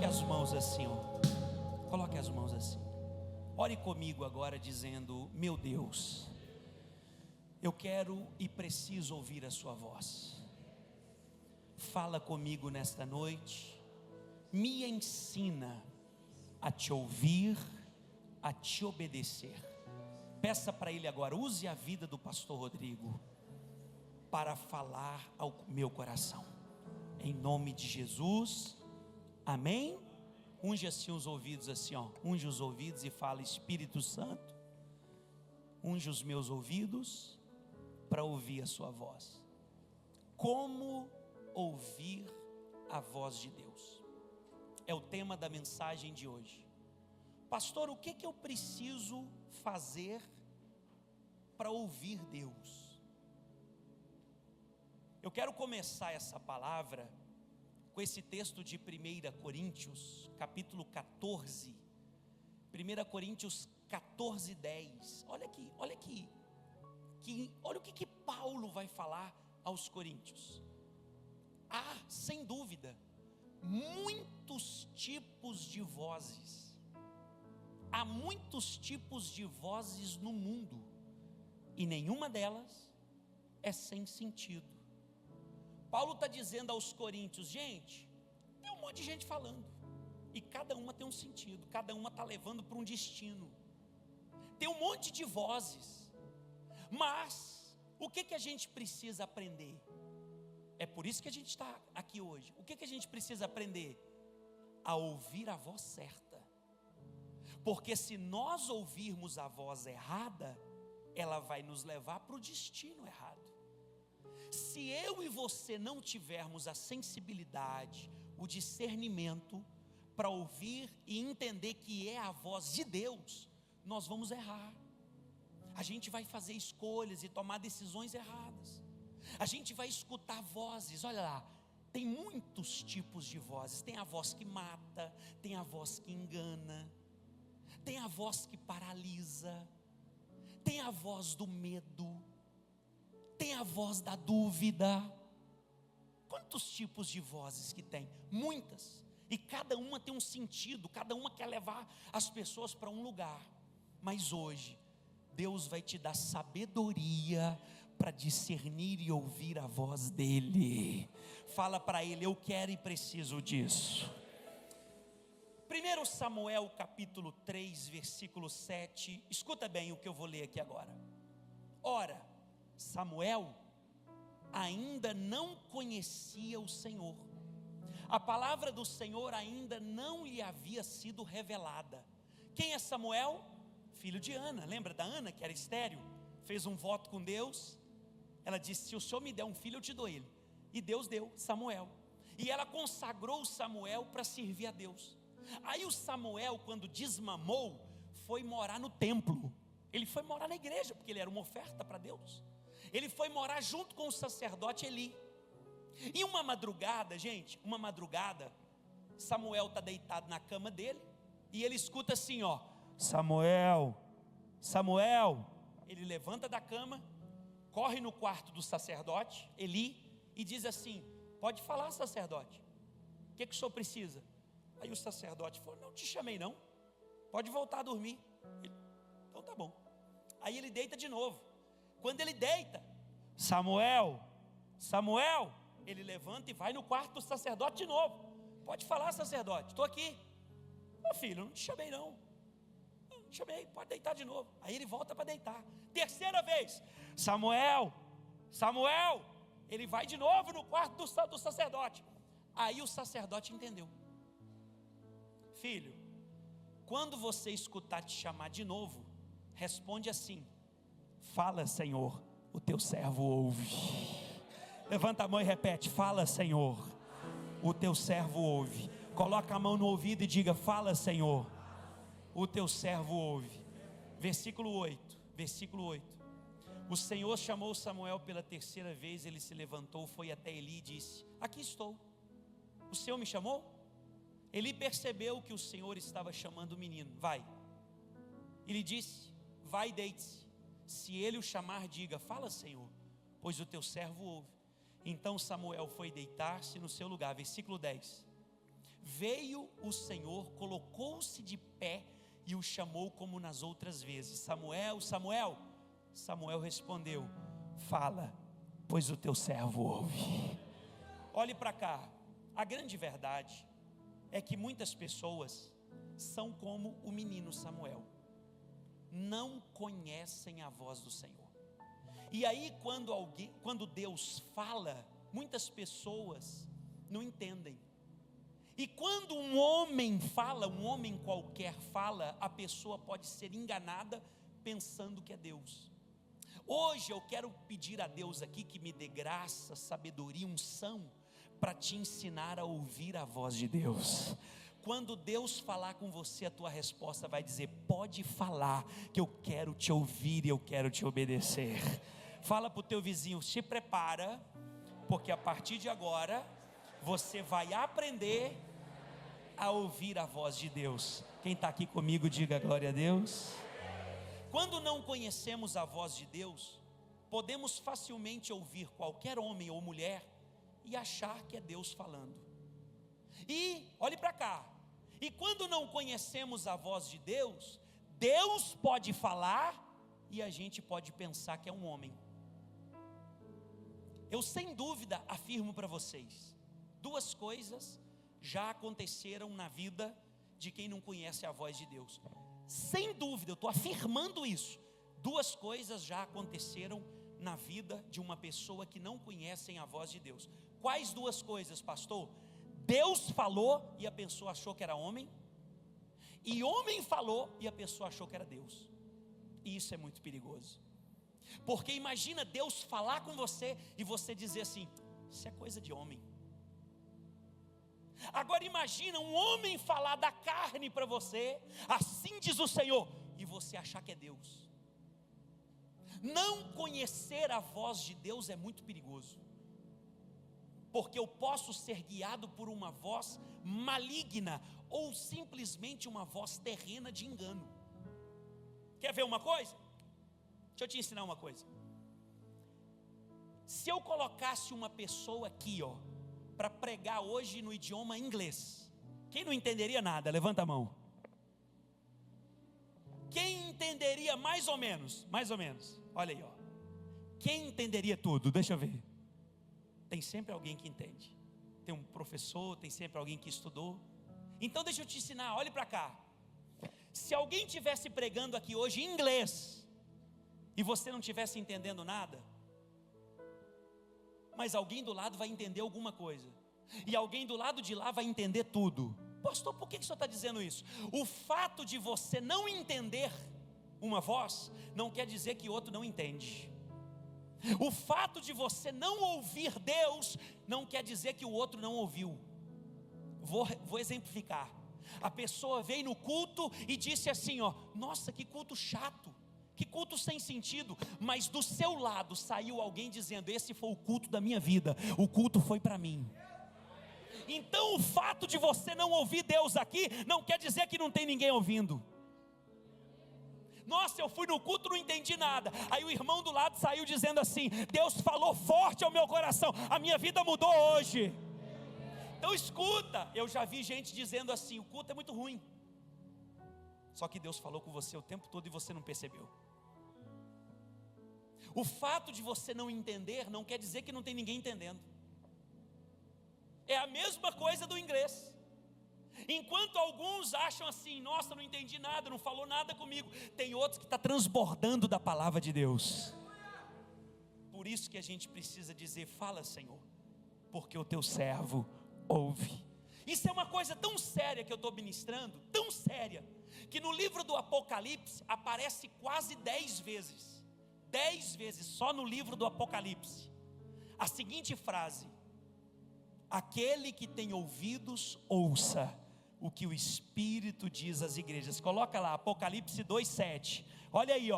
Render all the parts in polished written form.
as mãos assim, ó. Coloque as mãos assim. Ore comigo agora dizendo: meu Deus, eu quero e preciso ouvir a sua voz. Fala comigo nesta noite. Me ensina a te ouvir, a te obedecer. Peça para Ele agora, use a vida do pastor Rodrigo para falar ao meu coração, em nome de Jesus, amém? Unge assim os ouvidos assim, ó. Unge os ouvidos e fala: Espírito Santo, unge os meus ouvidos para ouvir a sua voz. Como ouvir a voz de Deus? É o tema da mensagem de hoje. Pastor, o que eu preciso fazer para ouvir Deus? Eu quero começar essa palavra com esse texto de 1 Coríntios, capítulo 14. 1 Coríntios 14, 10. Olha aqui, olha aqui. Olha o que Paulo vai falar aos coríntios. Há, sem dúvida, muitos tipos de vozes. Há muitos tipos de vozes no mundo, e nenhuma delas é sem sentido. Paulo está dizendo aos coríntios: gente, tem um monte de gente falando, e cada uma tem um sentido, cada uma está levando para um destino. Tem um monte de vozes, mas o que a gente precisa aprender? É por isso que a gente está aqui hoje. O que a gente precisa aprender? A ouvir a voz certa. Porque se nós ouvirmos a voz errada, ela vai nos levar para o destino errado. Se eu e você não tivermos a sensibilidade, o discernimento para ouvir e entender que é a voz de Deus, nós vamos errar. A gente vai fazer escolhas e tomar decisões erradas. A gente vai escutar vozes. Olha lá, tem muitos tipos de vozes. Tem a voz que mata, tem a voz que engana, tem a voz que paralisa, tem a voz do medo, tem a voz da dúvida. Quantos tipos de vozes que tem? Muitas. E cada uma tem um sentido, cada uma quer levar as pessoas para um lugar. Mas hoje Deus vai te dar sabedoria para discernir e ouvir a voz dEle. Fala para Ele: eu quero e preciso disso. 1 Samuel capítulo 3, versículo 7. Escuta bem o que eu vou ler aqui agora. Ora, Samuel ainda não conhecia o Senhor. A palavra do Senhor ainda não lhe havia sido revelada. Quem é Samuel? Filho de Ana. Lembra da Ana, que era estéril? Fez um voto com Deus. Ela disse: se o Senhor me der um filho, eu te dou ele. E Deus deu Samuel. E ela consagrou Samuel para servir a Deus. Aí o Samuel, quando desmamou, foi morar no templo. Ele foi morar na igreja, porque ele era uma oferta para Deus. Ele foi morar junto com o sacerdote Eli. E uma madrugada, gente, Samuel está deitado na cama dele, e ele escuta assim, ó: Samuel, Samuel. Ele levanta da cama, corre no quarto do sacerdote Eli e diz assim: pode falar, sacerdote, o que o senhor precisa? Aí o sacerdote falou: não te chamei não, pode voltar a dormir. Ele: então tá bom. Aí ele deita de novo. Quando ele deita: Samuel, Samuel. Ele levanta e vai no quarto do sacerdote de novo: pode falar, sacerdote, estou aqui. Ô filho, eu não te chamei não, não te chamei, pode deitar de novo. Aí ele volta para deitar. Terceira vez: Samuel, Samuel. Ele vai de novo no quarto do sacerdote. Aí o sacerdote entendeu: filho, quando você escutar te chamar de novo, responde assim: fala, Senhor, o teu servo ouve. Levanta a mão e repete: fala, Senhor, o teu servo ouve. Coloca a mão no ouvido e diga: fala, Senhor, o teu servo ouve. Versículo 8. O Senhor chamou Samuel pela terceira vez. Ele se levantou, foi até Eli e disse: aqui estou, o Senhor me chamou? Eli percebeu que o Senhor estava chamando o menino. Vai. Ele disse: vai e deite-se. Se ele o chamar, diga: fala, Senhor, pois o teu servo ouve. Então Samuel foi deitar-se no seu lugar. Versículo 10. Veio o Senhor, colocou-se de pé e o chamou como nas outras vezes: Samuel, Samuel. Samuel respondeu: fala, pois o teu servo ouve. Olhe para cá, a grande verdade é que muitas pessoas são como o menino Samuel, não conhecem a voz do Senhor. E aí quando Deus fala, muitas pessoas não entendem. E quando um homem fala, um homem qualquer fala, a pessoa pode ser enganada pensando que é Deus. Hoje eu quero pedir a Deus aqui que me dê graça, sabedoria, unção, para te ensinar a ouvir a voz de Deus. Quando Deus falar com você, a tua resposta vai dizer: pode falar, que eu quero te ouvir e eu quero te obedecer. Fala para o teu vizinho: se prepara, porque a partir de agora você vai aprender a ouvir a voz de Deus. Quem está aqui comigo, diga glória a Deus. Quando não conhecemos a voz de Deus, podemos facilmente ouvir qualquer homem ou mulher e achar que é Deus falando. E olhe para cá, e quando não conhecemos a voz de Deus, Deus pode falar e a gente pode pensar que é um homem. Eu sem dúvida afirmo para vocês, duas coisas já aconteceram na vida de quem não conhece a voz de Deus. Sem dúvida, eu estou afirmando isso. Duas coisas já aconteceram na vida de uma pessoa que não conhece a voz de Deus. Quais duas coisas, pastor? Deus falou e a pessoa achou que era homem, e homem falou e a pessoa achou que era Deus. E isso é muito perigoso, porque imagina Deus falar com você e você dizer assim: isso é coisa de homem. Agora imagina um homem falar da carne para você: assim diz o Senhor, e você achar que é Deus. Não conhecer a voz de Deus é muito perigoso, porque eu posso ser guiado por uma voz maligna, ou simplesmente uma voz terrena de engano. Quer ver uma coisa? Deixa eu te ensinar uma coisa. Se eu colocasse uma pessoa aqui, para pregar hoje no idioma inglês, quem não entenderia nada? Levanta a mão. Quem entenderia mais ou menos? Mais ou menos. Olha aí, quem entenderia tudo? Deixa eu ver. Tem sempre alguém que entende. Tem um professor, tem sempre alguém que estudou. Então deixa eu te ensinar, olhe para cá. Se alguém estivesse pregando aqui hoje em inglês, e você não estivesse entendendo nada, mas alguém do lado vai entender alguma coisa, e alguém do lado de lá vai entender tudo. Pastor, por que o senhor está dizendo isso? O fato de você não entender uma voz, não quer dizer que outro não entende. O fato de você não ouvir Deus, não quer dizer que o outro não ouviu. Vou exemplificar. A pessoa veio no culto e disse assim: nossa, que culto chato, que culto sem sentido. Mas do seu lado saiu alguém dizendo: esse foi o culto da minha vida, o culto foi para mim. Então o fato de você não ouvir Deus aqui, não quer dizer que não tem ninguém ouvindo. Nossa, eu fui no culto, não entendi nada. Aí o irmão do lado saiu dizendo assim: Deus falou forte ao meu coração, a minha vida mudou hoje. Então escuta, eu já vi gente dizendo assim: o culto é muito ruim. Só que Deus falou com você o tempo todo e você não percebeu. O fato de você não entender não quer dizer que não tem ninguém entendendo. É a mesma coisa do inglês. Enquanto alguns acham assim: nossa, não entendi nada, não falou nada comigo, tem outros que estão transbordando da palavra de Deus. Por isso que a gente precisa dizer: fala, Senhor, porque o teu servo ouve. Isso é uma coisa tão séria que eu estou ministrando, tão séria, que no livro do Apocalipse aparece quase 10 vezes. 10 vezes só no livro do Apocalipse a seguinte frase: aquele que tem ouvidos, ouça o que o Espírito diz às igrejas. Coloca lá, Apocalipse 2:7. Olha aí,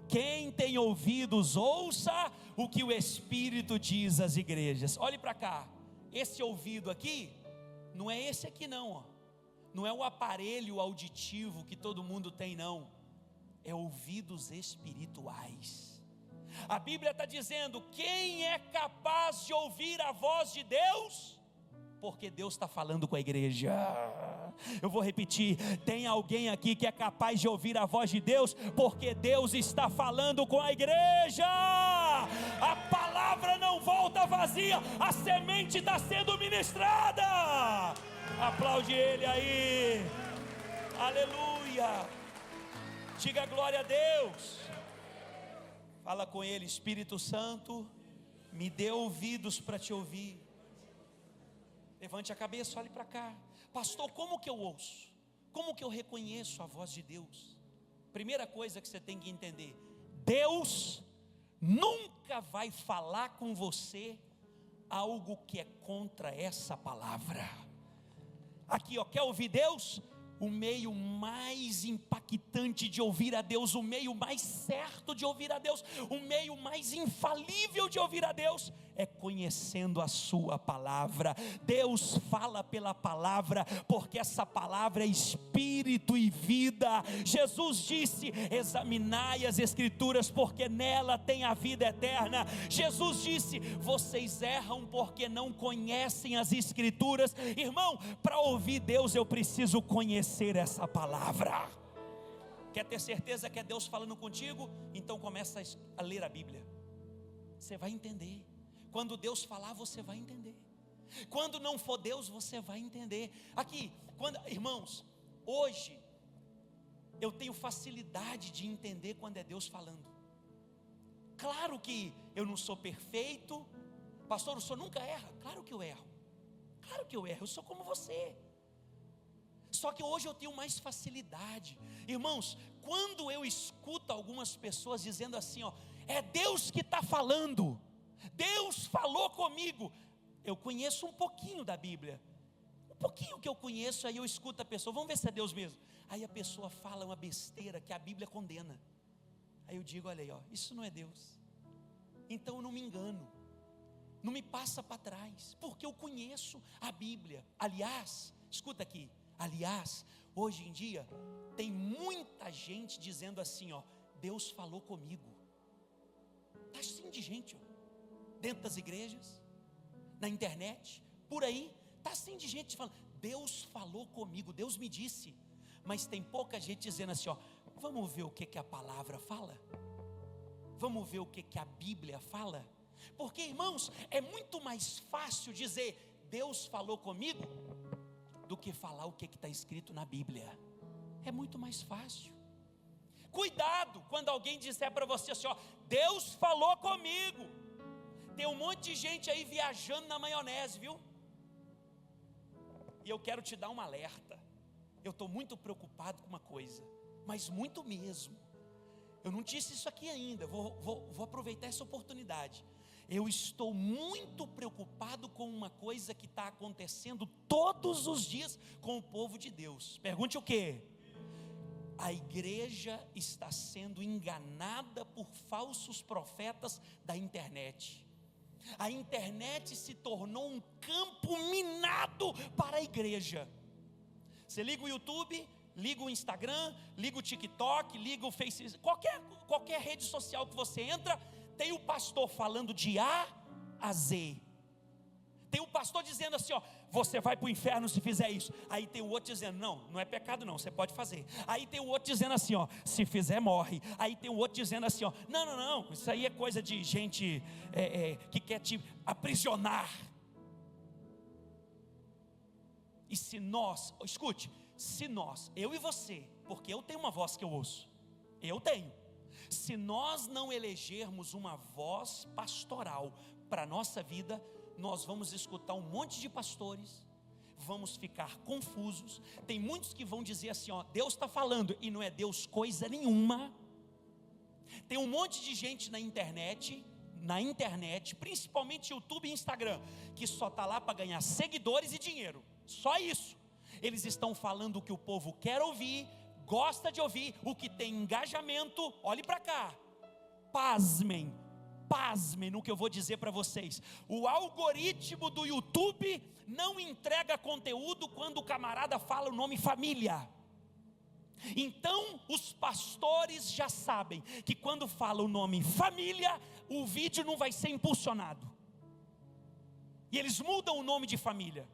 quem tem ouvidos, ouça o que o Espírito diz às igrejas. Olhe para cá, esse ouvido aqui, não é esse aqui não, não é o aparelho auditivo que todo mundo tem não, é ouvidos espirituais. A Bíblia está dizendo: quem é capaz de ouvir a voz de Deus? Porque Deus está falando com a igreja. Eu vou repetir, tem alguém aqui que é capaz de ouvir a voz de Deus? Porque Deus está falando com a igreja. A palavra não volta vazia, a semente está sendo ministrada. Aplaude Ele aí, aleluia, diga glória a Deus. Fala com Ele: Espírito Santo, me dê ouvidos para te ouvir. Levante a cabeça, olhe para cá. Pastor, como que eu ouço? Como que eu reconheço a voz de Deus? Primeira coisa que você tem que entender: Deus nunca vai falar com você algo que é contra essa palavra. Aqui, ó, quer ouvir Deus? O meio mais impactante de ouvir a Deus, o meio mais certo de ouvir a Deus, o meio mais infalível de ouvir a Deus, é conhecendo a sua palavra. Deus fala pela palavra, porque essa palavra é espírito e vida. Jesus disse: examinai as escrituras, porque nela tem a vida eterna. Jesus disse: vocês erram porque não conhecem as escrituras. Irmão, para ouvir Deus eu preciso conhecer essa palavra. Quer ter certeza que é Deus falando contigo? Então começa a ler a Bíblia. Você vai entender. Quando Deus falar, você vai entender. Quando não for Deus, você vai entender. Aqui, irmãos, hoje eu tenho facilidade de entender quando é Deus falando. Claro que eu não sou perfeito. Pastor, o senhor nunca erra? Claro que eu erro. Claro que eu erro, eu sou como você. Só que hoje eu tenho mais facilidade. Irmãos, quando eu escuto algumas pessoas dizendo assim, ó, é Deus que está falando, Deus falou comigo. Eu conheço um pouquinho da Bíblia, um pouquinho que eu conheço. Aí eu escuto a pessoa, vamos ver se é Deus mesmo. Aí a pessoa fala uma besteira que a Bíblia condena. Aí eu digo, olha aí, ó, isso não é Deus. Então eu não me engano, não me passa para trás, porque eu conheço a Bíblia. Aliás, escuta aqui, aliás, hoje em dia tem muita gente dizendo assim, ó, Deus falou comigo. Está assim de gente, ó, dentro das igrejas, na internet, por aí, está assim de gente falando, Deus falou comigo, Deus me disse. Mas tem pouca gente dizendo assim, ó, vamos ver o que a palavra fala, vamos ver o que a Bíblia fala. Porque, irmãos, é muito mais fácil dizer Deus falou comigo do que falar o que está escrito na Bíblia. É muito mais fácil. Cuidado quando alguém disser para você assim, ó, Deus falou comigo. Tem um monte de gente aí viajando na maionese, viu? E eu quero te dar um alerta. Eu estou muito preocupado com uma coisa, mas muito mesmo. Eu não disse isso aqui ainda, vou aproveitar essa oportunidade. Eu estou muito preocupado com uma coisa que está acontecendo todos os dias com o povo de Deus. Pergunte o quê? A igreja está sendo enganada por falsos profetas da internet. A internet se tornou um campo minado para a igreja. Você liga o YouTube, liga o Instagram, liga o TikTok, liga o Facebook, qualquer rede social que você entra, tem o pastor falando de A a Z. Tem o pastor dizendo assim, ó, você vai para o inferno se fizer isso. Aí tem o outro dizendo, não é pecado não, você pode fazer. Aí tem o outro dizendo assim, ó, se fizer morre. Aí tem o outro dizendo assim, ó, não, isso aí é coisa de gente que quer te aprisionar. E se nós, escute, se nós, eu e você, porque eu tenho uma voz que eu ouço, eu tenho. Se nós não elegermos uma voz pastoral para a nossa vida, nós vamos escutar um monte de pastores, vamos ficar confusos. Tem muitos que vão dizer assim, ó, Deus está falando, e não é Deus coisa nenhuma. Tem um monte de gente na internet, principalmente YouTube e Instagram, que só está lá para ganhar seguidores e dinheiro, só isso. Eles estão falando o que o povo quer ouvir, gosta de ouvir, o que tem engajamento. Olhe para cá, pasmem no que eu vou dizer para vocês. O algoritmo do YouTube não entrega conteúdo quando o camarada fala o nome família. Então os pastores já sabem que quando fala o nome família, o vídeo não vai ser impulsionado, e eles mudam o nome de família.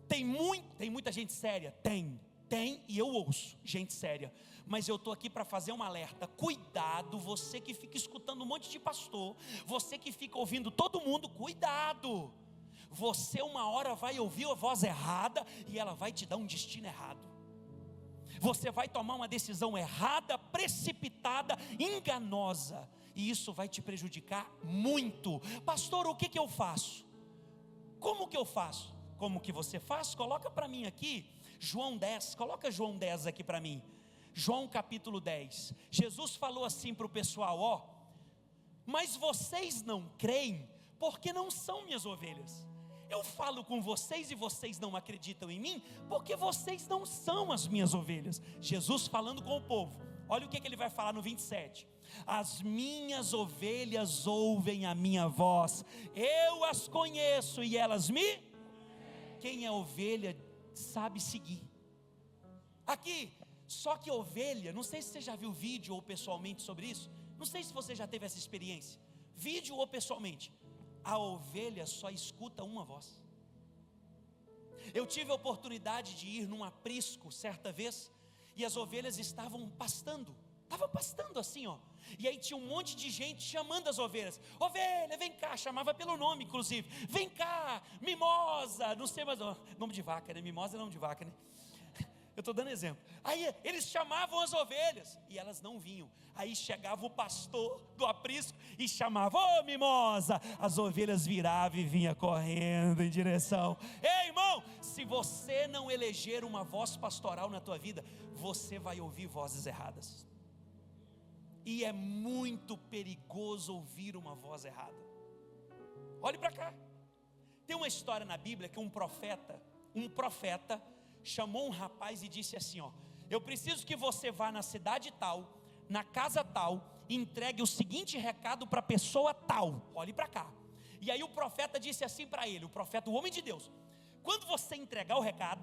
Tem muita gente séria? Tem, e eu ouço gente séria, mas eu estou aqui para fazer um alerta. Cuidado, você que fica escutando um monte de pastor, você que fica ouvindo todo mundo, cuidado. Você uma hora vai ouvir a voz errada e ela vai te dar um destino errado. Você vai tomar uma decisão errada, precipitada, enganosa, e isso vai te prejudicar muito. Pastor, o que eu faço? Como que eu faço? Como que você faz? Coloca para mim aqui João 10, coloca João 10 aqui para mim. João capítulo 10. Jesus falou assim para o pessoal: mas vocês não creem, porque não são minhas ovelhas. Eu falo com vocês e vocês não acreditam em mim, porque vocês não são as minhas ovelhas. Jesus falando com o povo. Olha o que ele vai falar no 27. As minhas ovelhas ouvem a minha voz, eu as conheço e elas me... Quem é ovelha sabe seguir. Aqui, só que ovelha, não sei se você já viu vídeo ou pessoalmente sobre isso, não sei se você já teve essa experiência, vídeo ou pessoalmente. A ovelha só escuta uma voz. Eu tive a oportunidade de ir num aprisco certa vez, e as ovelhas estavam pastando assim, e aí tinha um monte de gente chamando as ovelhas: ovelha, vem cá, chamava pelo nome inclusive, vem cá, mimosa, não sei mais, nome de vaca, né? Mimosa é nome de vaca, né? Eu estou dando exemplo. Aí eles chamavam as ovelhas e elas não vinham. Aí chegava o pastor do aprisco e chamava: ô mimosa. As ovelhas viravam e vinha correndo em direção. Ei, irmão, se você não eleger uma voz pastoral na tua vida, você vai ouvir vozes erradas. E é muito perigoso ouvir uma voz errada. Olhe para cá. Tem uma história na Bíblia que um profeta chamou um rapaz e disse assim: eu preciso que você vá na cidade tal, na casa tal, e entregue o seguinte recado para a pessoa tal. Olhe para cá. E aí o profeta disse assim para ele, o homem de Deus: quando você entregar o recado,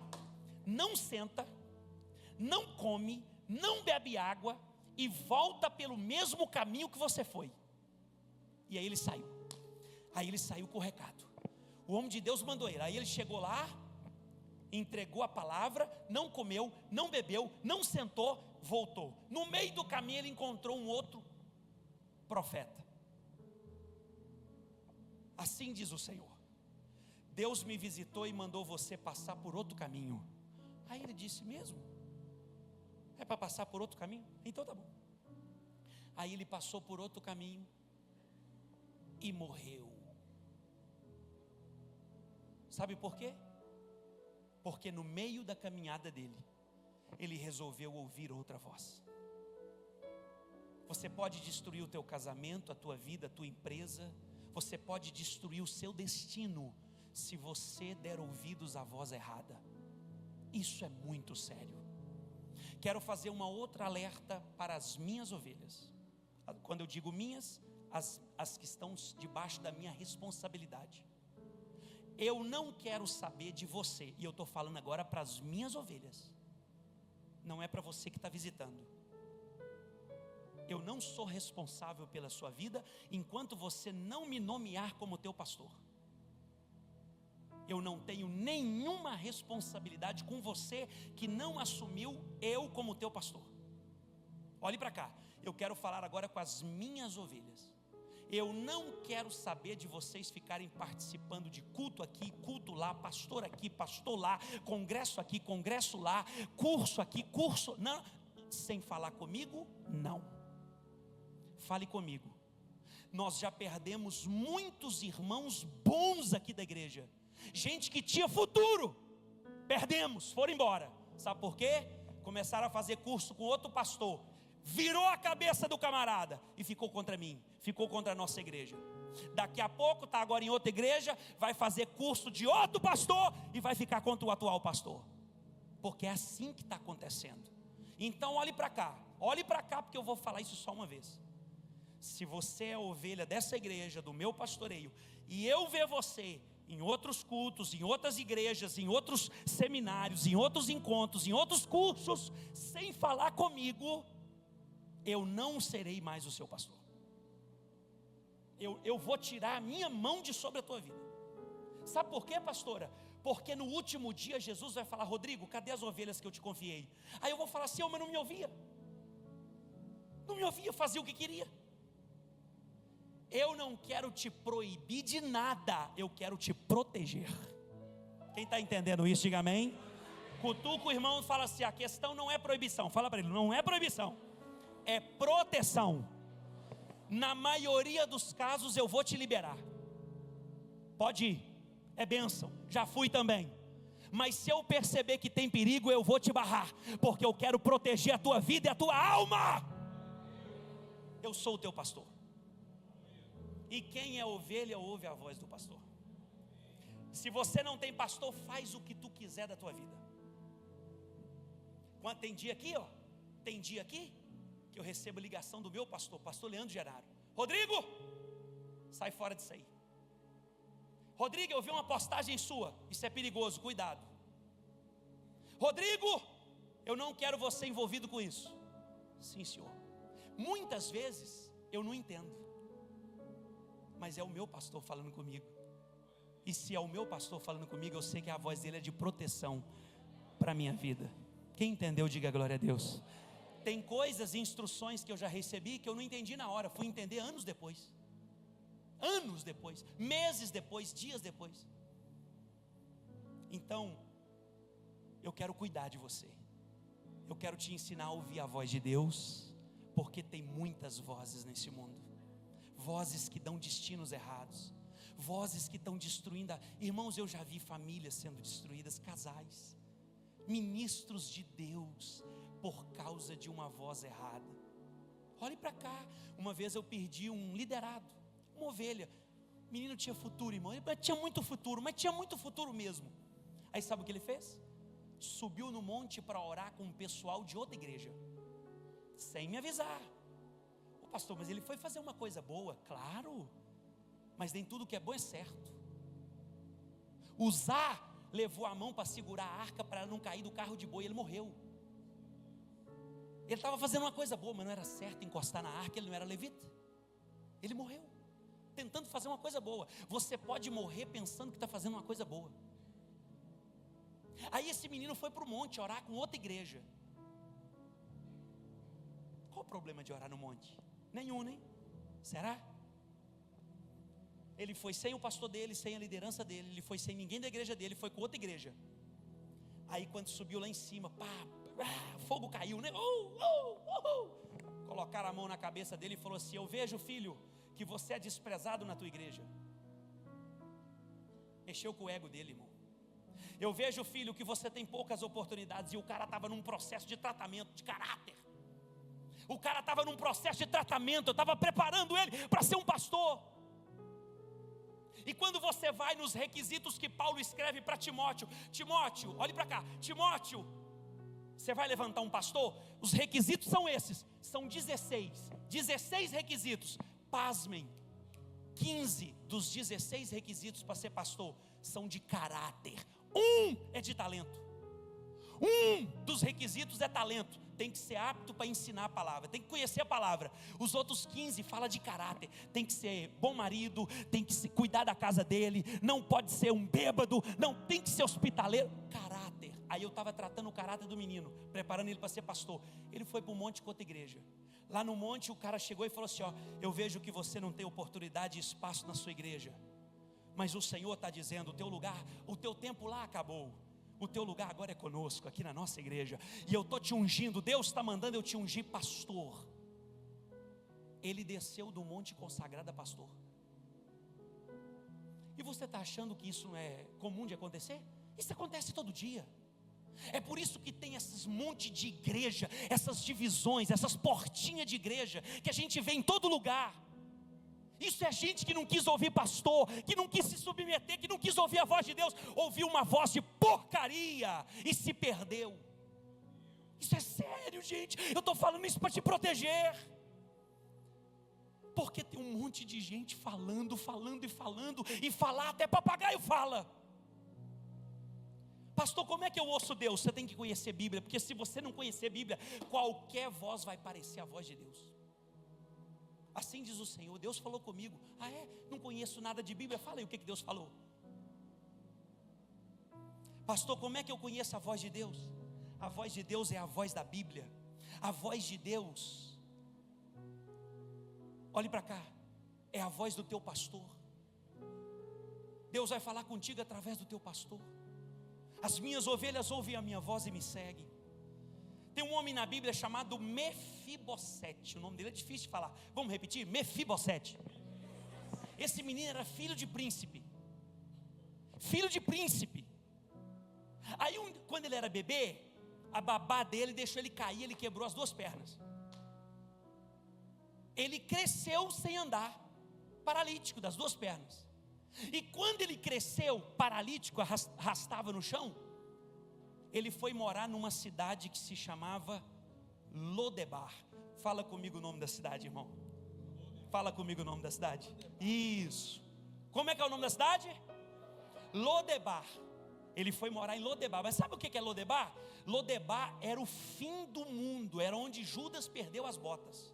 não senta, não come, não bebe água e volta pelo mesmo caminho que você foi. E aí ele saiu com o recado. O homem de Deus mandou ele. Aí ele chegou lá, entregou a palavra, não comeu, não bebeu, não sentou, voltou. No meio do caminho ele encontrou um outro profeta. Assim diz o Senhor: Deus me visitou e mandou você passar por outro caminho. Aí ele disse: mesmo? É para passar por outro caminho? Então tá bom. Aí ele passou por outro caminho e morreu. Sabe por quê? Porque no meio da caminhada dele, ele resolveu ouvir outra voz. Você pode destruir o teu casamento, a tua vida, a tua empresa. Você pode destruir o seu destino se você der ouvidos à voz errada. Isso é muito sério. Quero fazer uma outra alerta para as minhas ovelhas. Quando eu digo minhas, as que estão debaixo da minha responsabilidade. Eu não quero saber de você, e eu estou falando agora para as minhas ovelhas, não é para você que está visitando. Eu não sou responsável pela sua vida, enquanto você não me nomear como teu pastor. Eu não tenho nenhuma responsabilidade com você que não assumiu eu como teu pastor. Olhe para cá, eu quero falar agora com as minhas ovelhas. Eu não quero saber de vocês ficarem participando de culto aqui, culto lá, pastor aqui, pastor lá, congresso aqui, congresso lá, curso aqui, curso... Não, sem falar comigo, não. Fale comigo. Nós já perdemos muitos irmãos bons aqui da igreja. Gente que tinha futuro. Perdemos, foram embora. Sabe por quê? Começaram a fazer curso com outro pastor. Virou a cabeça do camarada e ficou contra mim, ficou contra a nossa igreja. Daqui a pouco está agora em outra igreja, vai fazer curso de outro pastor e vai ficar contra o atual pastor. Porque é assim que está acontecendo. Então olhe para cá, porque eu vou falar isso só uma vez. Se você é ovelha dessa igreja, do meu pastoreio, e eu ver você em outros cultos, em outras igrejas, em outros seminários, em outros encontros, em outros cursos, sem falar comigo, eu não serei mais o seu pastor. Eu vou tirar a minha mão de sobre a tua vida. Sabe por quê, pastora? Porque no último dia Jesus vai falar: Rodrigo, cadê as ovelhas que eu te confiei? Aí eu vou falar assim: mas não me ouvia. Não me ouvia, fazia o que queria. Eu não quero te proibir de nada, eu quero te proteger. Quem está entendendo isso, diga amém. Cutuca o irmão e fala assim: a questão não é proibição. Fala para ele: não é proibição, é proteção. Na maioria dos casos eu vou te liberar. Pode ir, é bênção, já fui também. Mas se eu perceber que tem perigo, eu vou te barrar, porque eu quero proteger a tua vida e a tua alma. Eu sou o teu pastor. E quem é ovelha ouve a voz do pastor. Se você não tem pastor, faz o que tu quiser da tua vida. Quando tem dia aqui, tem dia aqui que eu recebo ligação do meu pastor, pastor Leandro Geraro: Rodrigo, sai fora disso aí. Rodrigo, eu vi uma postagem sua, isso é perigoso, cuidado. Rodrigo, eu não quero você envolvido com isso. Sim, senhor. Muitas vezes eu não entendo, mas é o meu pastor falando comigo. E se é o meu pastor falando comigo, eu sei que a voz dele é de proteção para a minha vida. Quem entendeu, diga glória a Deus. Tem coisas e instruções que eu já recebi que eu não entendi na hora, fui entender anos depois. Anos depois, meses depois, dias depois. Então, eu quero cuidar de você. Eu quero te ensinar a ouvir a voz de Deus, porque tem muitas vozes nesse mundo. Vozes que dão destinos errados, vozes que estão destruindo. Irmãos, eu já vi famílias sendo destruídas, casais, ministros de Deus, por causa de uma voz errada. Olhe para cá, uma vez eu perdi um liderado, uma ovelha. O menino tinha futuro, irmão, ele tinha muito futuro, mas tinha muito futuro mesmo. Aí sabe o que ele fez? Subiu no monte para orar com o pessoal de outra igreja, sem me avisar. Pastor, mas ele foi fazer uma coisa boa. Claro, mas nem tudo que é bom é certo. Uzá levou a mão para segurar a arca para não cair do carro de boi, ele morreu. Ele estava fazendo uma coisa boa, mas não era certo encostar na arca, ele não era levita. Ele morreu, tentando fazer uma coisa boa. Você pode morrer pensando que está fazendo uma coisa boa. Aí esse menino foi para o monte orar com outra igreja. Qual o problema de orar no monte? Nenhum, nem? Será? Ele foi sem o pastor dele, sem a liderança dele, ele foi sem ninguém da igreja dele, foi com outra igreja. Aí quando subiu lá em cima, fogo caiu, né? Colocaram a mão na cabeça dele e falou assim: eu vejo, filho, que você é desprezado na tua igreja. Mexeu com o ego dele, irmão. Eu vejo, filho, que você tem poucas oportunidades. E o cara estava num processo de tratamento de caráter. O cara estava num processo de tratamento, eu estava preparando ele para ser um pastor. E quando você vai nos requisitos que Paulo escreve para Timóteo: Timóteo, olhe para cá, Timóteo, você vai levantar um pastor? Os requisitos são esses, são 16 requisitos. Pasmem, 15 dos 16 requisitos para ser pastor são de caráter, um é de talento. Um dos requisitos é talento. Tem que ser apto para ensinar a palavra, tem que conhecer a palavra. Os outros 15 fala de caráter. Tem que ser bom marido, tem que cuidar da casa dele, não pode ser um bêbado, não tem que ser hospitaleiro. Caráter. Aí eu estava tratando o caráter do menino, preparando ele para ser pastor. Ele foi para um monte com outra igreja. Lá no monte o cara chegou e falou assim: eu vejo que você não tem oportunidade e espaço na sua igreja, mas o Senhor está dizendo: o teu lugar, o teu tempo lá acabou. O teu lugar agora é conosco, aqui na nossa igreja. E eu estou te ungindo, Deus está mandando eu te ungir pastor. Ele desceu do monte consagrado a pastor. E você está achando que isso não é comum de acontecer? Isso acontece todo dia. É por isso que tem esses monte de igreja, essas divisões, essas portinhas de igreja que a gente vê em todo lugar. Isso é gente que não quis ouvir pastor, que não quis se submeter, que não quis ouvir a voz de Deus, ouviu uma voz de porcaria e se perdeu. Isso é sério, gente. Eu estou falando isso para te proteger. Porque tem um monte de gente falando, e falar até papagaio fala. Pastor, como é que eu ouço Deus? Você tem que conhecer Bíblia, porque se você não conhecer Bíblia, qualquer voz vai parecer a voz de Deus. Assim diz o Senhor: Deus falou comigo. Não conheço nada de Bíblia. Fala aí o que Deus falou. Pastor, como é que eu conheço a voz de Deus? A voz de Deus é a voz da Bíblia. A voz de Deus, olhe para cá, é a voz do teu pastor. Deus vai falar contigo através do teu pastor. As minhas ovelhas ouvem a minha voz e me seguem. Tem um homem na Bíblia chamado Mefibosete. O nome dele é difícil de falar. Vamos repetir? Mefibosete. Esse menino era filho de príncipe. Filho de príncipe. Aí quando ele era bebê, a babá dele deixou ele cair, ele quebrou as 2 pernas. Ele cresceu sem andar, paralítico das 2 pernas. E quando ele cresceu paralítico, arrastava no chão, ele foi morar numa cidade que se chamava Lodebar. Fala comigo o nome da cidade, irmão. Fala comigo o nome da cidade. Isso. Como é que é o nome da cidade? Lodebar. Ele foi morar em Lodebar. Mas sabe o que é Lodebar? Lodebar era o fim do mundo. Era onde Judas perdeu as botas.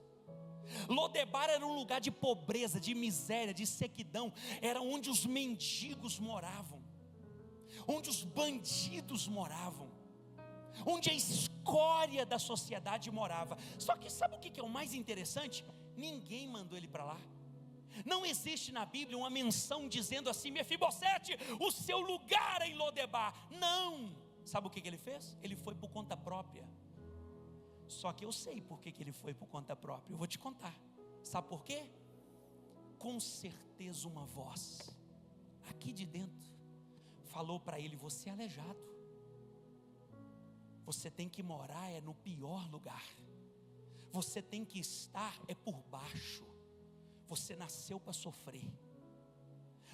Lodebar era um lugar de pobreza, de miséria, de sequidão. Era onde os mendigos moravam, onde os bandidos moravam, onde a escória da sociedade morava. Só que sabe o que é o mais interessante? Ninguém mandou ele para lá. Não existe na Bíblia uma menção dizendo assim: Mefibosete, o seu lugar é em Lodebar. Não. Sabe o que ele fez? Ele foi por conta própria. Só que eu sei por que ele foi por conta própria. Eu vou te contar. Sabe por quê? Com certeza uma voz aqui de dentro falou para ele: você é aleijado, você tem que morar no pior lugar, você tem que estar por baixo, você nasceu para sofrer.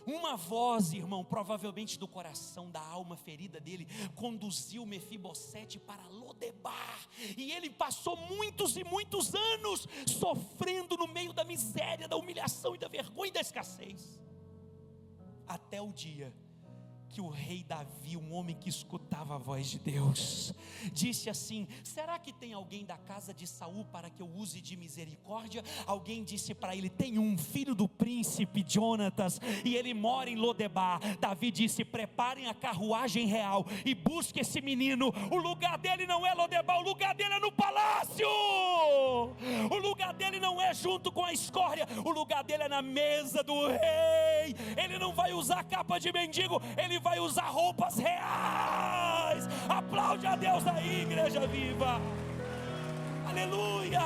Uma voz, irmão, provavelmente do coração, da alma ferida dele, conduziu Mefibosete para Lodebar. E ele passou muitos e muitos anos sofrendo no meio da miséria, da humilhação e da vergonha e da escassez. Até o dia que o rei Davi, um homem que escutava a voz de Deus, disse assim: será que tem alguém da casa de Saul para que eu use de misericórdia? Alguém disse para ele: tem um filho do príncipe Jonatas, e ele mora em Lodebar. Davi disse: preparem a carruagem real e busque esse menino. O lugar dele não é Lodebar, o lugar dele é no palácio. O lugar dele não é junto com a escória, o lugar dele é na mesa do rei. Ele não vai usar capa de mendigo, ele vai usar roupas reais. Aplaude a Deus aí, igreja viva. Aleluia.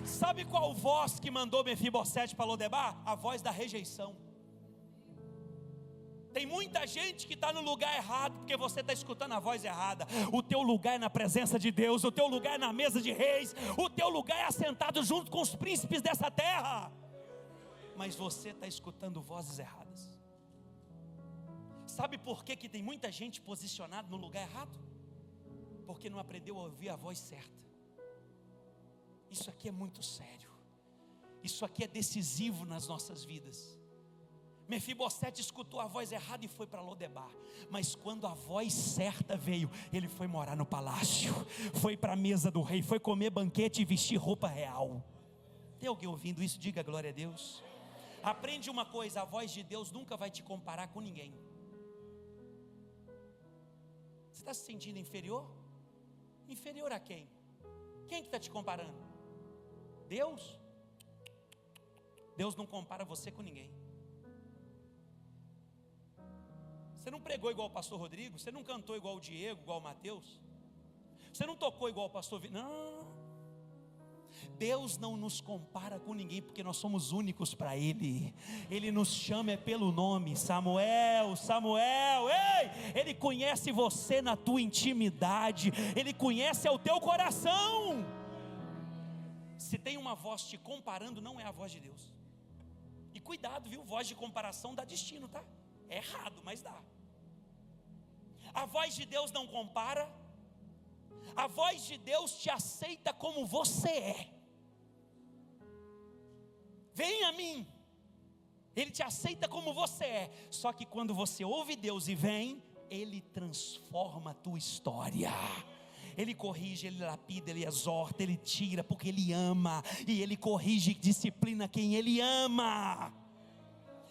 Sabe qual voz que mandou Mefibosete para Lodebar? A voz da rejeição. Tem muita gente que está no lugar errado, porque você está escutando a voz errada. O teu lugar é na presença de Deus, o teu lugar é na mesa de reis, o teu lugar é assentado junto com os príncipes dessa terra. Mas você está escutando vozes erradas. Sabe por que tem muita gente posicionada no lugar errado? Porque não aprendeu a ouvir a voz certa. Isso aqui é muito sério. Isso aqui é decisivo nas nossas vidas. Mefibosete escutou a voz errada e foi para Lodebar. Mas quando a voz certa veio, ele foi morar no palácio, foi para a mesa do rei, foi comer banquete e vestir roupa real. Tem alguém ouvindo isso? Diga glória a Deus. Aprende uma coisa: a voz de Deus nunca vai te comparar com ninguém. Você está se sentindo inferior? Inferior a quem? Quem que está te comparando? Deus? Deus não compara você com ninguém. Você não pregou igual o pastor Rodrigo, você não cantou igual o Diego, igual o Mateus, você não tocou igual o pastor Não. Deus não nos compara com ninguém, porque nós somos únicos para Ele. Ele nos chama pelo nome: Samuel, Samuel. Ei, Ele conhece você na tua intimidade, Ele conhece o teu coração. Se tem uma voz te comparando, não é a voz de Deus. E cuidado, viu? Voz de comparação dá destino, tá? É errado, mas dá. A voz de Deus não compara. A voz de Deus te aceita como você é. Vem a mim. Ele te aceita como você é. Só que quando você ouve Deus e vem, Ele transforma a tua história. Ele corrige, Ele lapida, Ele exorta, Ele tira, porque Ele ama. E Ele corrige e disciplina quem Ele ama.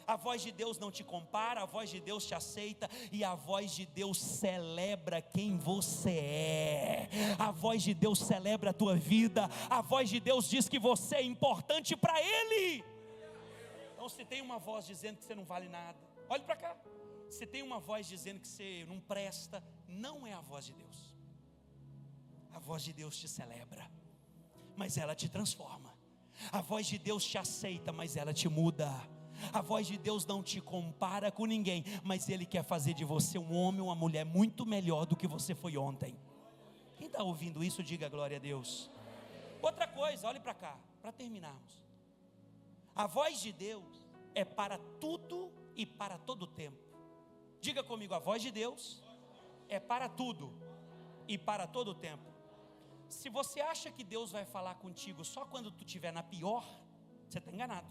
A voz de Deus não te compara, a voz de Deus te aceita, e a voz de Deus celebra quem você é. A voz de Deus celebra a tua vida, a voz de Deus diz que você é importante para Ele. Então, se tem uma voz dizendo que você não vale nada, olhe para cá. Se tem uma voz dizendo que você não presta, não é a voz de Deus. A voz de Deus te celebra, mas ela te transforma. A voz de Deus te aceita, mas ela te muda. A voz de Deus não te compara com ninguém, mas Ele quer fazer de você um homem ou uma mulher muito melhor do que você foi ontem. Quem está ouvindo isso, diga glória a Deus. Outra coisa, olhe para cá, para terminarmos. A voz de Deus é para tudo e para todo tempo. Diga comigo, a voz de Deus é para tudo e para todo tempo. Se você acha que Deus vai falar contigo só quando tu estiver na pior, você está enganado.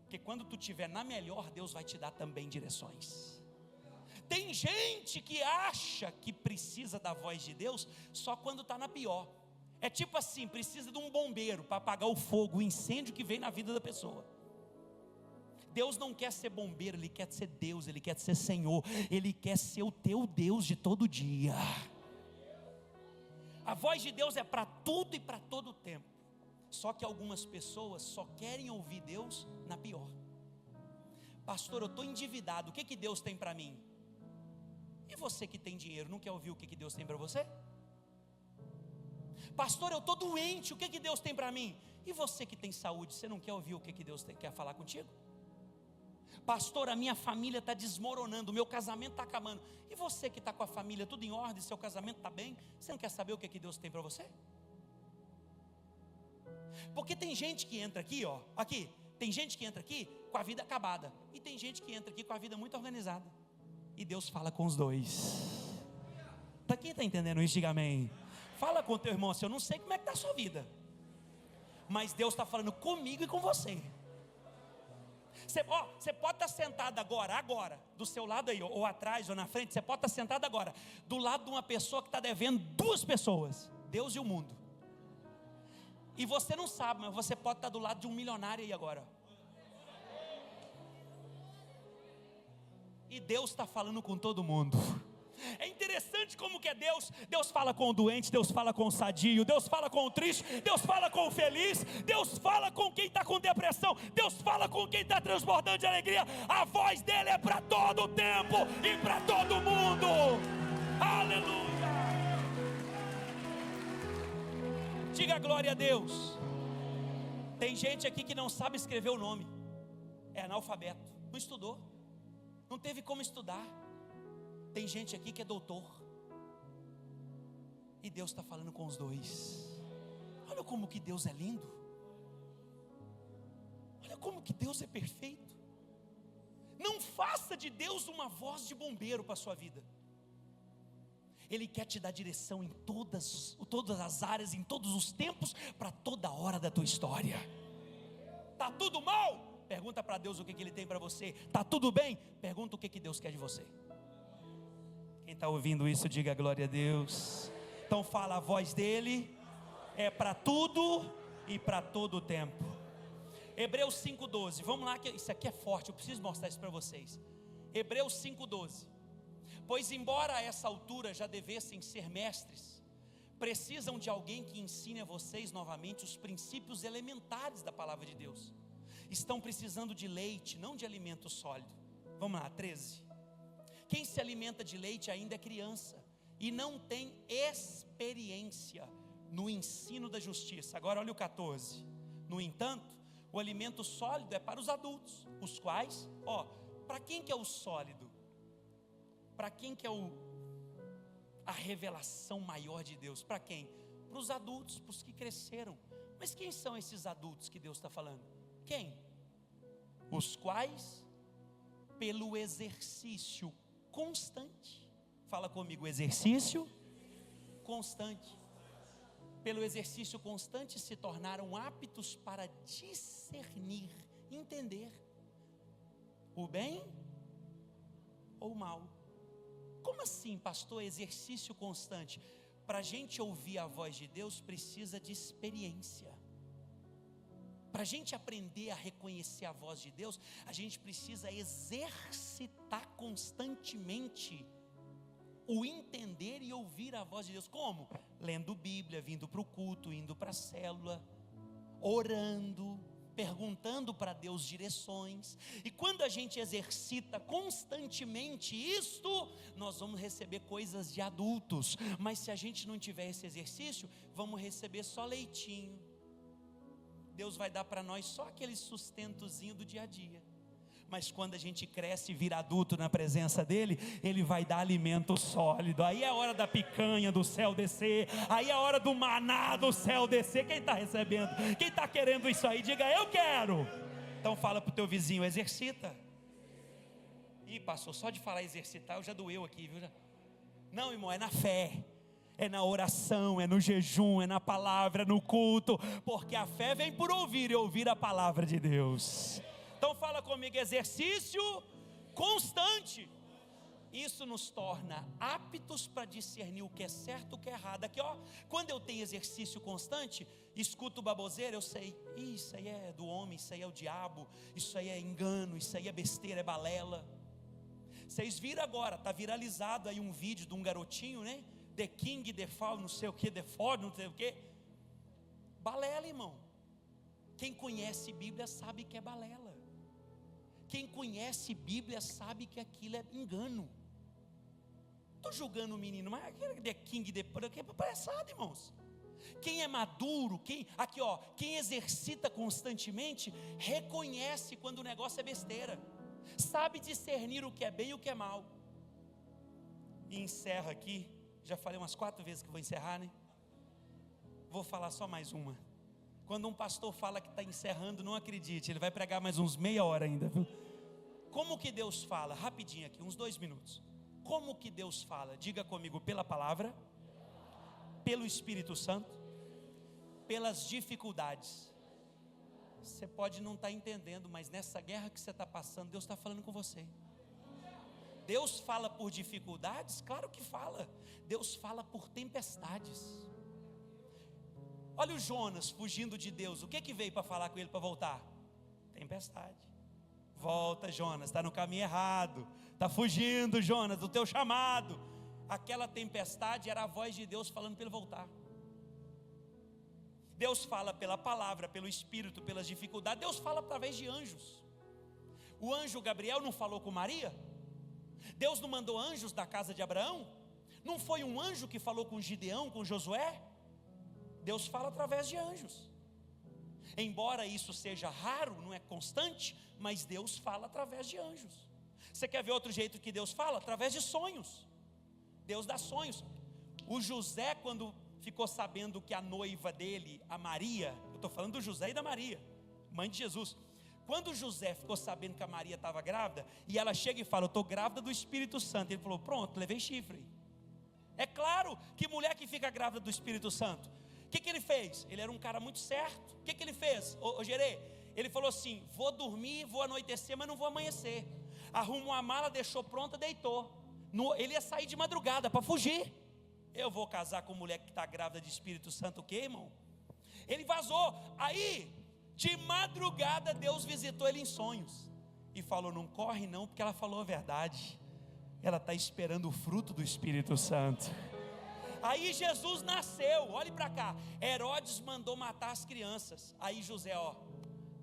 Porque quando tu estiver na melhor, Deus vai te dar também direções. Tem gente que acha que precisa da voz de Deus só quando está na pior. É tipo assim, precisa de um bombeiro para apagar o fogo, o incêndio que vem na vida da pessoa. Deus não quer ser bombeiro, Ele quer ser Deus, Ele quer ser Senhor, Ele quer ser o teu Deus de todo dia. A voz de Deus é para tudo e para todo tempo. Só que algumas pessoas só querem ouvir Deus na pior. Pastor, eu estou endividado, o que Deus tem para mim? E você que tem dinheiro, não quer ouvir o que Deus tem para você? Pastor, eu estou doente, o que Deus tem para mim? E você que tem saúde, você não quer ouvir o que Deus quer falar contigo? Pastor, a minha família está desmoronando, o meu casamento está acabando. E você que está com a família tudo em ordem, seu casamento está bem, você não quer saber o que Deus tem para você? Porque tem gente que entra aqui, ó, aqui, tem gente que entra aqui com a vida acabada, e tem gente que entra aqui com a vida muito organizada, e Deus fala com os dois. Quem está entendendo isso? Diga amém. Fala com o teu irmão assim, eu não sei como é que está a sua vida, mas Deus está falando comigo e com você. Você pode estar sentado agora, do seu lado aí, ou atrás, ou na frente, você pode estar sentado agora, do lado de uma pessoa que está devendo duas pessoas, Deus e o mundo. E você não sabe, mas você pode estar do lado de um milionário aí agora. E Deus está falando com todo mundo. É interessante como que é Deus. Deus fala com o doente, Deus fala com o sadio, Deus fala com o triste, Deus fala com o feliz, Deus fala com quem está com depressão, Deus fala com quem está transbordando de alegria. A voz dele é para todo o tempo e para todo mundo. Aleluia. Diga glória a Deus. Tem gente aqui que não sabe escrever o nome, é analfabeto, não estudou, não teve como estudar. Tem gente aqui que é doutor, e Deus está falando com os dois. Olha como que Deus é lindo, olha como que Deus é perfeito. Não faça de Deus uma voz de bombeiro para a sua vida. Ele quer te dar direção em todas as áreas, em todos os tempos, para toda hora da tua história. Está tudo mal? Pergunta para Deus o que Ele tem para você. Está tudo bem? Pergunta o que Deus quer de você. Quem está ouvindo isso, diga glória a Deus. Então fala, a voz dele é para tudo e para todo o tempo. Hebreus 5,12, vamos lá, que isso aqui é forte, eu preciso mostrar isso para vocês. Hebreus 5,12. Pois embora a essa altura já devessem ser mestres, precisam de alguém que ensine a vocês novamente os princípios elementares da palavra de Deus. Estão precisando de leite, não de alimento sólido. Vamos lá, 13. Quem se alimenta de leite ainda é criança e não tem experiência no ensino da justiça. Agora olha o 14. No entanto, o alimento sólido é para os adultos, os quais, para quem que é o sólido? Para quem que é a revelação maior de Deus? Para quem? Para os adultos, para os que cresceram. Mas quem são esses adultos que Deus está falando? Quem? Os quais, pelo exercício constante, fala comigo, exercício constante. Pelo exercício constante se tornaram aptos para discernir, entender o bem ou o mal. Como assim, pastor, exercício constante? Para a gente ouvir a voz de Deus precisa de experiência. Para a gente aprender a reconhecer a voz de Deus, a gente precisa exercitar constantemente o entender e ouvir a voz de Deus. Como? Lendo Bíblia, vindo para o culto, indo para a célula, orando, perguntando para Deus direções. E quando a gente exercita constantemente isto, nós vamos receber coisas de adultos. Mas se a gente não tiver esse exercício, vamos receber só leitinho. Deus vai dar para nós só aquele sustentozinho do dia a dia. Mas quando a gente cresce e vira adulto na presença dele, ele vai dar alimento sólido. Aí é a hora da picanha do céu descer, aí é a hora do maná do céu descer. Quem está recebendo? Quem está querendo isso aí? Diga, eu quero. Então fala para o teu vizinho, exercita. Ih, pastor, só de falar exercitar, eu já doeu aqui, viu? Não, irmão, é na fé, é na oração, é no jejum, é na palavra, é no culto. Porque a fé vem por ouvir e ouvir a palavra de Deus. Então fala comigo, exercício constante. Isso nos torna aptos para discernir o que é certo e o que é errado. Aqui ó, quando eu tenho exercício constante, escuto baboseira, eu sei, isso aí é do homem, isso aí é o diabo, isso aí é engano, isso aí é besteira, é balela. Vocês viram agora, está viralizado aí um vídeo de um garotinho, né? The King, The Fall, não sei o que, The Ford, não sei o que. Balela, irmão. Quem conhece Bíblia sabe que é balela. Quem conhece Bíblia sabe que aquilo é engano. Estou julgando o menino, mas The King, The Ford, que é palhaçada, irmãos. Quem é maduro, quem exercita constantemente, reconhece quando o negócio é besteira. Sabe discernir o que é bem e o que é mal. E encerra aqui. Já falei umas 4 vezes que vou encerrar, né? Vou falar só mais uma. Quando um pastor fala que está encerrando, não acredite, ele vai pregar mais uns meia hora ainda, viu? Como que Deus fala? Rapidinho aqui, uns 2 minutos. Como que Deus fala? Diga comigo, pela palavra, pelo Espírito Santo, pelas dificuldades. Você pode não estar entendendo, mas nessa guerra que você está passando, Deus está falando com você. Deus fala por dificuldades? Claro que fala. Deus fala por tempestades. Olha o Jonas fugindo de Deus. O que veio para falar com ele para voltar? Tempestade. Volta, Jonas, está no caminho errado. Está fugindo, Jonas, do teu chamado. Aquela tempestade era a voz de Deus falando para ele voltar. Deus fala pela palavra, pelo Espírito, pelas dificuldades. Deus fala através de anjos. O anjo Gabriel não falou com Maria? Deus não mandou anjos da casa de Abraão? Não foi um anjo que falou com Gideão, com Josué? Deus fala através de anjos. Embora isso seja raro, não é constante, mas Deus fala através de anjos. Você quer ver outro jeito que Deus fala? Através de sonhos. Deus dá sonhos. O José, quando ficou sabendo que a noiva dele, a Maria, eu estou falando do José e da Maria, mãe de Jesus. Quando José ficou sabendo que a Maria estava grávida, e ela chega e fala, eu estou grávida do Espírito Santo. Ele falou, pronto, levei chifre. É claro que mulher que fica grávida do Espírito Santo. O que ele fez? Ele era um cara muito certo. O que ele fez? Ô Gerê, ele falou assim, vou dormir, vou anoitecer, mas não vou amanhecer. Arrumou a mala, deixou pronta, deitou. Ele ia sair de madrugada para fugir. Eu vou casar com mulher que está grávida de Espírito Santo, o quê, irmão? Ele vazou. Aí, de madrugada, Deus visitou ele em sonhos e falou, não corre não, porque ela falou a verdade. Ela está esperando o fruto do Espírito Santo. Aí Jesus nasceu, olhe para cá. Herodes mandou matar as crianças. Aí José,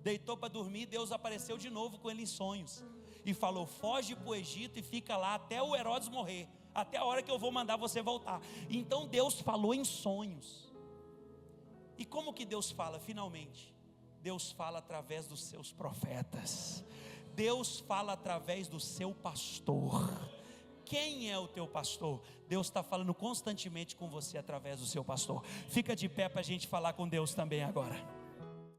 deitou para dormir. Deus apareceu de novo com ele em sonhos e falou, foge para o Egito e fica lá até o Herodes morrer, até a hora que eu vou mandar você voltar. Então Deus falou em sonhos. E como que Deus fala finalmente? Deus fala através dos seus profetas. Deus fala através do seu pastor. Quem é o teu pastor? Deus está falando constantemente com você através do seu pastor. Fica de pé para a gente falar com Deus também agora.